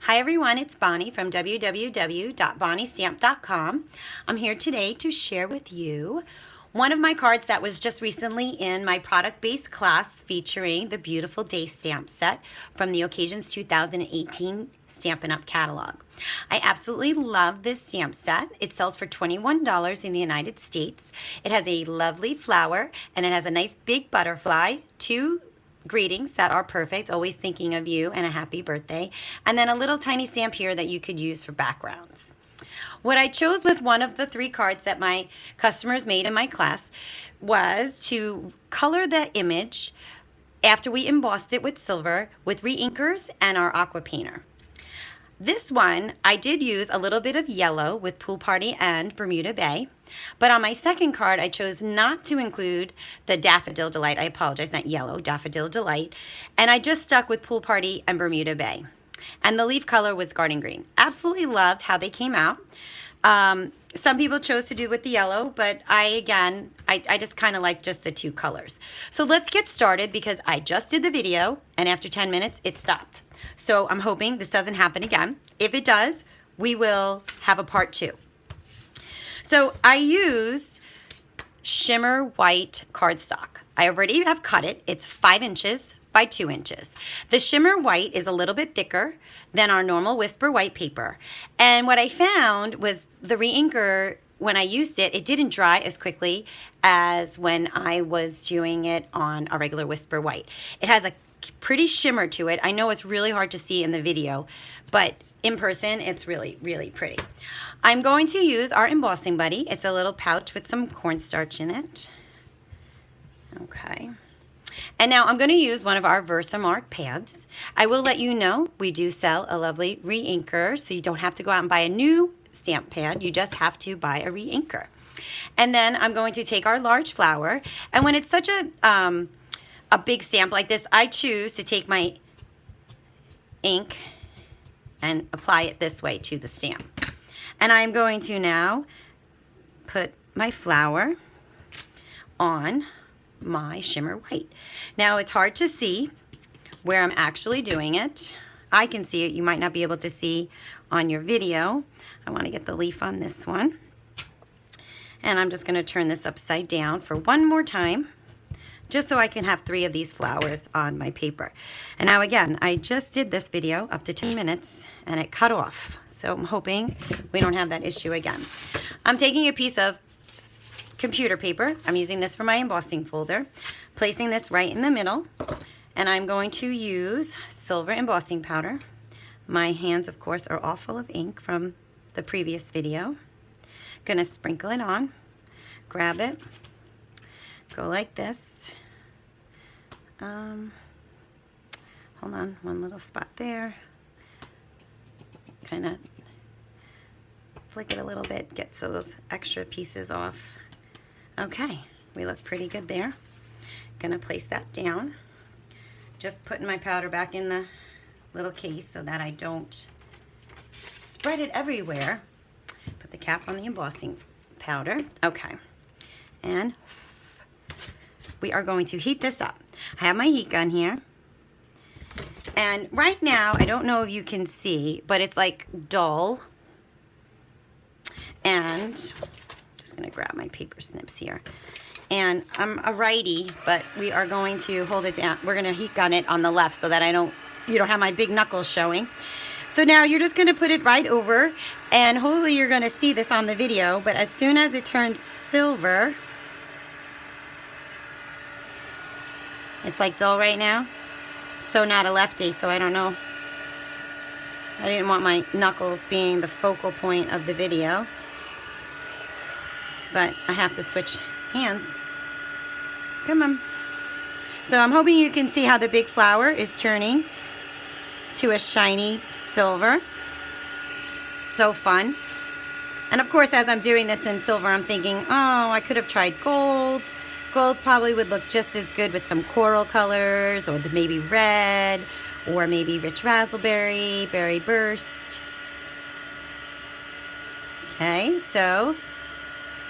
Hi everyone, it's Bonnie from www.bonniestamp.com. I'm here today to share with you one of my cards that was just recently in my product-based class featuring the beautiful day stamp set from the Occasions 2018 Stampin' Up! Catalog. I absolutely love this stamp set. It sells for $21 in the United States. It has a lovely flower and it has a nice big butterfly, two greetings that are perfect, always thinking of you, and a happy birthday, and then a little tiny stamp here that you could use for backgrounds. What I chose with one of the three cards that my customers made in my class was to color the image after we embossed it with silver with reinkers and our aqua painter. This one, I did use a little bit of yellow with Pool Party and Bermuda Bay, but on my second card, I chose not to include the Daffodil Delight. I apologize, not yellow, Daffodil Delight, and I just stuck with Pool Party and Bermuda Bay. And the leaf color was Garden Green. Absolutely loved how they came out. Some people chose to do with the yellow, but I just kind of like just the two colors. So let's get started because I just did the video and after 10 minutes, it stopped. So I'm hoping this doesn't happen again. If it does, we will have a part 2. So I used shimmer white cardstock. I already have cut it. It's 5 inches by 2 inches. The shimmer white is a little bit thicker than our normal Whisper white paper. And what I found was the reinker, when I used it, it didn't dry as quickly as when I was doing it on a regular Whisper white. It has a pretty shimmer to it. I know it's really hard to see in the video, but in person, it's really, really pretty. I'm going to use our embossing buddy. It's a little pouch with some cornstarch in it. Okay. And now I'm going to use one of our Versamark pads. I will let you know we do sell a lovely reinker, so you don't have to go out and buy a new stamp pad. You just have to buy a reinker. And then I'm going to take our large flower, and when it's such a big stamp like this, I choose to take my ink and apply it this way to the stamp. And I'm going to now put my flower on my shimmer white. Now it's hard to see where I'm actually doing it. I can see it. You might not be able to see on your video. I want to get the leaf on this one. And I'm just going to turn this upside down for one more time, just so I can have 3 of these flowers on my paper. And now again, I just did this video up to 10 minutes and it cut off. So I'm hoping we don't have that issue again. I'm taking a piece of computer paper. I'm using this for my embossing folder, placing this right in the middle, and I'm going to use silver embossing powder. My hands, of course, are all full of ink from the previous video. Gonna sprinkle it on, grab it, go like this. Hold on, one little spot there. Kind of flick it a little bit, get those extra pieces off. Okay, we look pretty good there. Gonna place that down. Just putting my powder back in the little case so that I don't spread it everywhere. Put the cap on the embossing powder. Okay, and we are going to heat this up. I have my heat gun here. And right now, I don't know if you can see, but it's like dull. And just gonna grab my paper snips here. And I'm a righty, but we are going to hold it down. We're gonna heat gun it on the left so that you don't have my big knuckles showing. So now you're just gonna put it right over, and hopefully you're gonna see this on the video, but as soon as it turns silver, it's like dull right now. So not a lefty, so I don't know. I didn't want my knuckles being the focal point of the video, but I have to switch hands. Come on. So I'm hoping you can see how the big flower is turning to a shiny silver. So fun. And of course, as I'm doing this in silver, I'm thinking, oh, I could have tried gold. Gold probably would look just as good with some coral colors, or maybe red, or maybe rich raspberry, berry burst. Okay, so,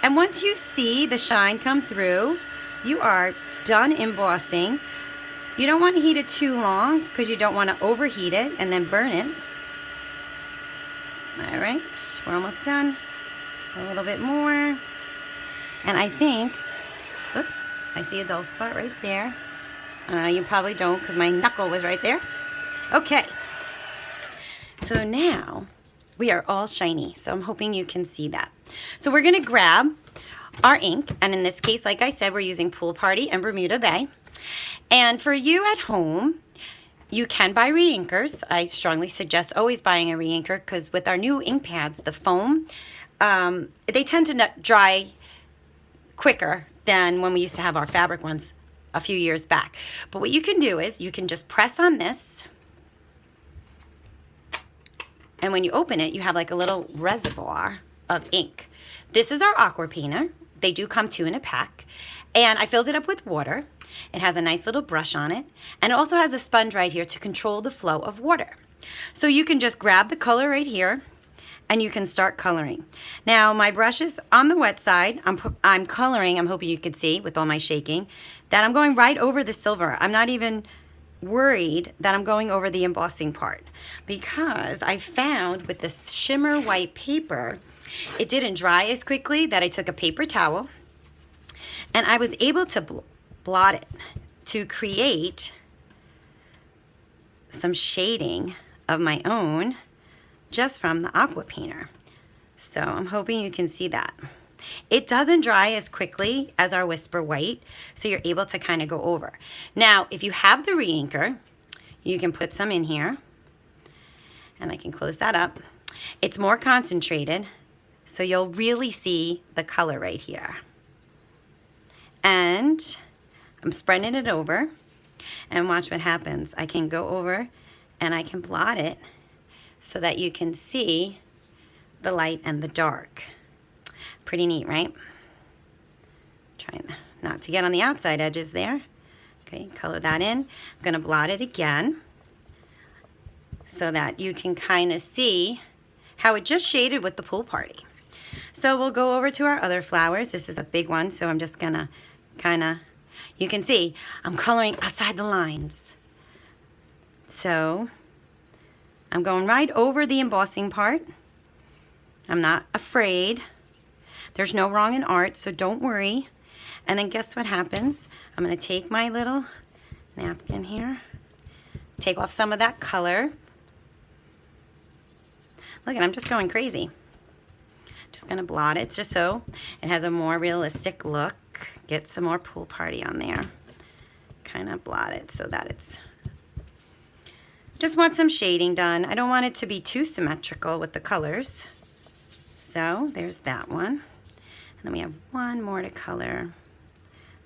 and once you see the shine come through, you are done embossing. You don't want to heat it too long because you don't want to overheat it and then burn it. All right, we're almost done. A little bit more. And I think, oops, I see a dull spot right there. You probably don't because my knuckle was right there. Okay, so now we are all shiny, so I'm hoping you can see that. So we're gonna grab our ink, and in this case, like I said, we're using Pool Party and Bermuda Bay. And for you at home, you can buy reinkers. I strongly suggest always buying a reinker because with our new ink pads, the foam, they tend to dry quicker than when we used to have our fabric ones a few years back. But what you can do is you can just press on this, and when you open it, you have like a little reservoir of ink. This is our aqua painter. They do come two in a pack, and I filled it up with water. It has a nice little brush on it, and it also has a sponge right here to control the flow of water. So you can just grab the color right here, and you can start coloring. Now my brush is on the wet side. I'm coloring, I'm hoping you can see with all my shaking, that I'm going right over the silver. I'm not even worried that I'm going over the embossing part, because I found with this shimmer white paper, it didn't dry as quickly, that I took a paper towel and I was able to blot it to create some shading of my own just from the aqua painter. So I'm hoping you can see that. It doesn't dry as quickly as our Whisper White, so you're able to kind of go over. Now, if you have the reinker, you can put some in here, and I can close that up. It's more concentrated, so you'll really see the color right here. And I'm spreading it over, and watch what happens. I can go over and I can blot it so that you can see the light and the dark. Pretty neat, right? Trying not to get on the outside edges there. Okay, color that in. I'm gonna blot it again so that you can kind of see how it just shaded with the Pool Party. So we'll go over to our other flowers. This is a big one, so I'm just gonna kind of, you can see I'm coloring outside the lines. So I'm going right over the embossing part. I'm not afraid. There's no wrong in art, so don't worry. And then guess what happens? I'm gonna take my little napkin here, take off some of that color. Look, and I'm just going crazy. Just gonna blot it just so it has a more realistic look. Get some more Pool Party on there. Kind of blot it so that it's, just want some shading done. I don't want it to be too symmetrical with the colors. So there's that one. And then we have one more to color.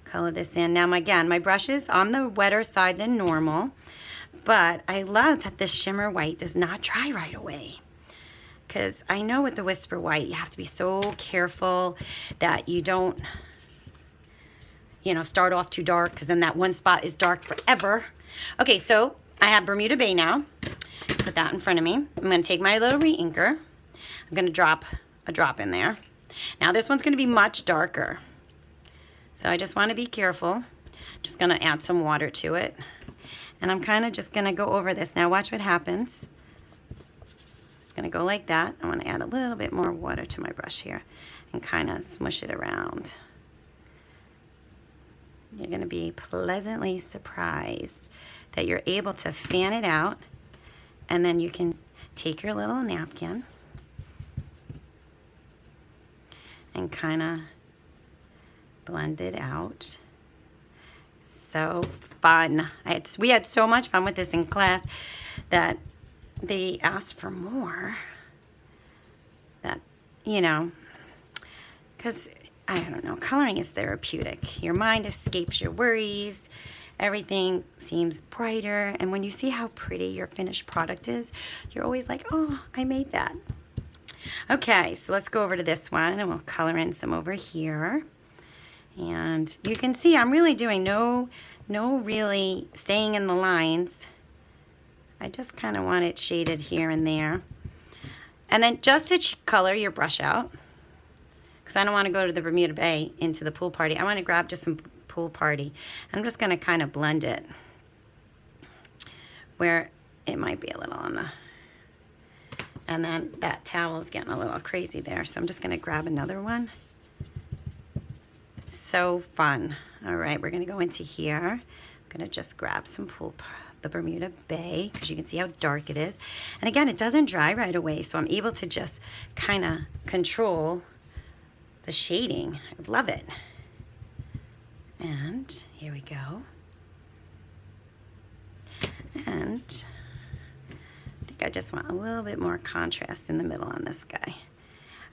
Color this in. Now again, my brush is on the wetter side than normal, but I love that this shimmer white does not dry right away. Because I know with the Whisper White, you have to be so careful that you don't, you know, start off too dark, because then that one spot is dark forever. Okay, so I have Bermuda Bay now. Put that in front of me. I'm going to take my little reinker. I'm going to drop a drop in there. Now this one's going to be much darker. So I just want to be careful. Just going to add some water to it. And I'm kind of just going to go over this. Now watch what happens. It's going to go like that. I want to add a little bit more water to my brush here and kind of smush it around. You're going to be pleasantly surprised that you're able to fan it out, and then you can take your little napkin and kind of blend it out. So fun. We had so much fun with this in class that they asked for more. That, you know, because I don't know, coloring is therapeutic. Your mind escapes your worries. Everything seems brighter. And when you see how pretty your finished product is, you're always like, oh, I made that. Okay, so let's go over to this one, and we'll color in some over here. And you can see I'm really doing no really staying in the lines. I just kind of want it shaded here and there. And then just to color your brush out, because I don't want to go to the Bermuda Bay into the Pool Party. I want to grab just some Pool Party. I'm just going to kind of blend it where it might be a little on the And then that towel is getting a little crazy there, so I'm just gonna grab another one. So fun. All right, we're gonna go into here. I'm gonna just grab some the Bermuda Bay, because you can see how dark it is. And again, it doesn't dry right away, so I'm able to just kind of control the shading. I love it. And here we go. And I think I just want a little bit more contrast in the middle on this guy.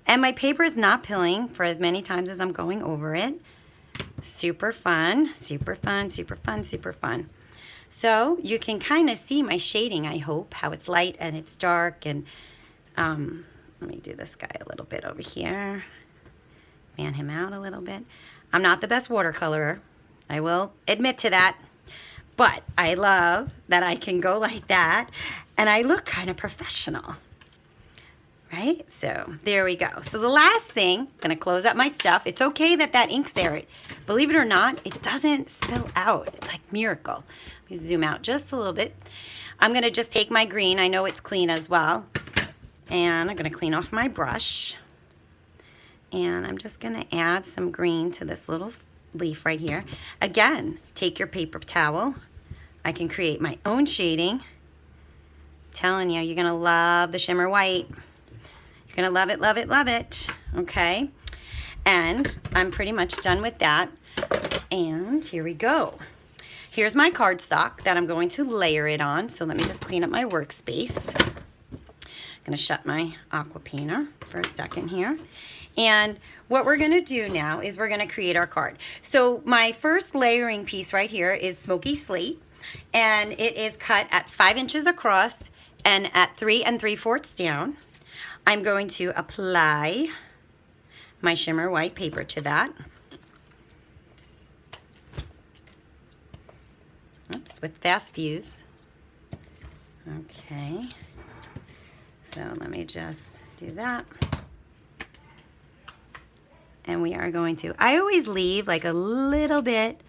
And my paper is not pilling for as many times as I'm going over it. Super fun, super fun, super fun, super fun. So you can kind of see my shading, I hope, how it's light and it's dark. And let me do this guy a little bit over here. Fan him out a little bit. I'm not the best watercolorer. I will admit to that. But I love that I can go like that and I look kind of professional. Right? So there we go. So the last thing, I'm going to close up my stuff. It's okay that that ink's there. Believe it or not, it doesn't spill out. It's like miracle. Let me zoom out just a little bit. I'm going to just take my green. I know it's clean as well. And I'm going to clean off my brush. And I'm just going to add some green to this little leaf right here. Again, take your paper towel. I can create my own shading. I'm telling you, you're going to love the shimmer white. You're gonna love it, love it, love it, okay? And I'm pretty much done with that. And here we go. Here's my cardstock that I'm going to layer it on. So let me just clean up my workspace. I'm gonna shut my aqua painter for a second here. And what we're gonna do now is we're gonna create our card. So my first layering piece right here is Smoky Slate. And it is cut at 5 inches across and at 3 3/4 down. I'm going to apply my shimmer white paper to that. Oops, with fast fuse. Okay, so let me just do that. And we are going to, I always leave like a little bit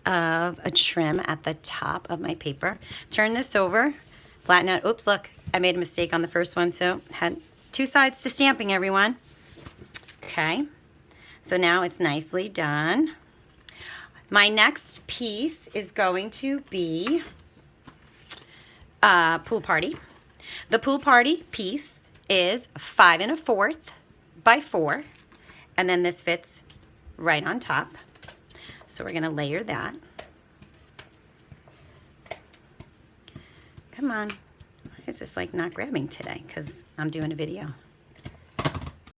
of a trim at the top of my paper. Turn this over, flatten out. Oops, look, I made a mistake on the first one, so had 2 sides to stamping, everyone. Okay, so now it's nicely done. My next piece is going to be Pool Party. The Pool Party piece is 5 1/4 by 4, and then this fits right on top. So we're gonna layer that. Come on. Why is this like not grabbing today? Because I'm doing a video.